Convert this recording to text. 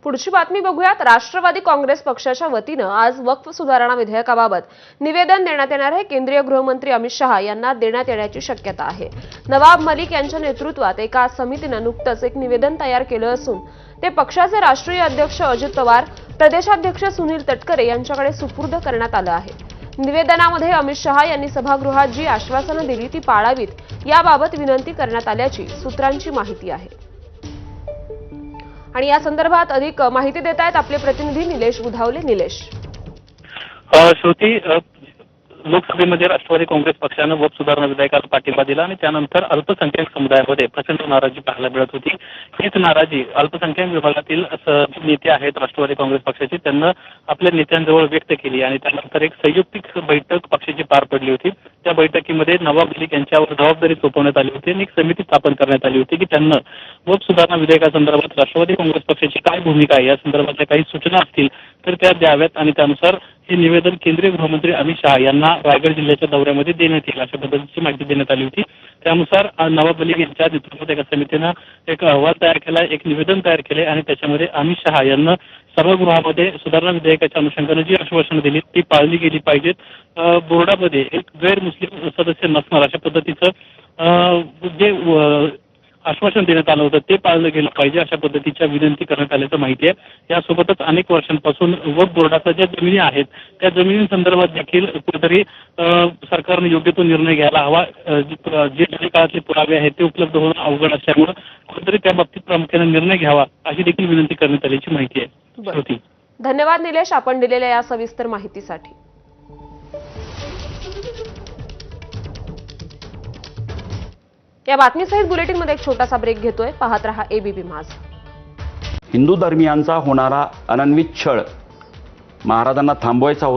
पुढची बातमी बघूयात। राष्ट्रवादी काँग्रेस पक्षाच्या वतीनं आज वक्फ सुधारणा विधेयकाबाबत निवेदन देण्यात येणार आहे। केंद्रीय गृहमंत्री अमित शहा यांना देण्यात येण्याची शक्यता आहे। नवाब मलिक यांच्या नेतृत्वात एका समितीनं नुकतंच एक निवेदन तयार केलं असून ते पक्षाचे राष्ट्रीय अध्यक्ष अजित पवार, प्रदेशाध्यक्ष सुनील तटकरे यांच्याकडे सुपूर्द करण्यात आलं आहे। निवेदनामध्ये अमित शहा यांनी सभागृहात जी आश्वासनं दिली ती पाळावीत याबाबत विनंती करण्यात आल्याची सूत्रांची माहिती आहे। आणि या संदर्भात अधिक माहिती देत आहेत आपले प्रतिनिधी निलेश बुधावले। निलेश, श्रुती, लोकसभेमध्ये राष्ट्रवादी काँग्रेस पक्षानं वक्फ सुधारणा विधेयकाला पाठिंबा दिला आणि त्यानंतर अल्पसंख्याक समुदायामध्ये प्रचंड नाराजी पाहायला मिळत होती। हीच नाराजी अल्पसंख्याक विभागातील नेते आहेत राष्ट्रवादी काँग्रेस पक्षाचे, त्यांना आपल्या नेत्यांजवळ व्यक्त केली आणि त्यानंतर एक संयुक्तिक बैठक पक्षाची पार पडली होती। त्या बैठकीमध्ये नवाब मलिक यांच्यावर जबाबदारी सोपवण्यात आली होती आणि एक समिती स्थापन करण्यात आली होती की त्यांना वक्फ सुधारणा विधेयकासंदर्भात राष्ट्रवादी काँग्रेस पक्षाची काय भूमिका आहे या संदर्भातल्या काही सूचना असतील तर त्या द्याव्यात आणि त्यानुसार हे निवेदन केंद्रीय गृहमंत्री अमित शहा यांना रायगड जिल्ह्याच्या दौऱ्यामध्ये देण्यात येईल अशा पद्धतीची माहिती देण्यात आली होती। त्यानुसार नवाब मलिक यांच्या नेतृत्वात एका समितीनं एक अहवाल तयार केला, एक निवेदन तयार केले आणि त्याच्यामध्ये अमित शहा यांना सभागृहामध्ये सुधारणा विधेयकाच्या अनुषंगाने जी आश्वासनं दिली ती पाळली गेली पाहिजेत। बोर्डामध्ये एक गैर मुस्लिम सदस्य नसणार अशा पद्धतीचं जे आश्वासन देण्यात आलं होतं ते पाळलं गेलं पाहिजे अशा पद्धतीच्या विनंती करण्यात आल्याचं माहिती आहे। यासोबतच अनेक वर्षांपासून वक्फ बोर्डाच्या ज्या जमिनी आहेत त्या जमिनींसंदर्भात देखील कुठेतरी सरकारने योग्य तो निर्णय घ्यायला हवा। जे जुन्या काळातले पुरावे आहेत ते उपलब्ध होणं अवघड असल्यामुळे कुठेतरी त्या बाबतीत प्रामुख्याने निर्णय घ्यावा अशी देखील विनंती करण्यात आल्याची माहिती आहे। धन्यवाद निलेश, आपण दिलेल्या या सविस्तर माहितीसाठी। या बातमीसहित बुलेटिनमध्ये एक छोटासा ब्रेक घेतोय। पाहत रहा एबीपी माझा। हिंदू धर्मियांचा होणारा अनन्वित छळ महाराजांना थांबवायचा होता।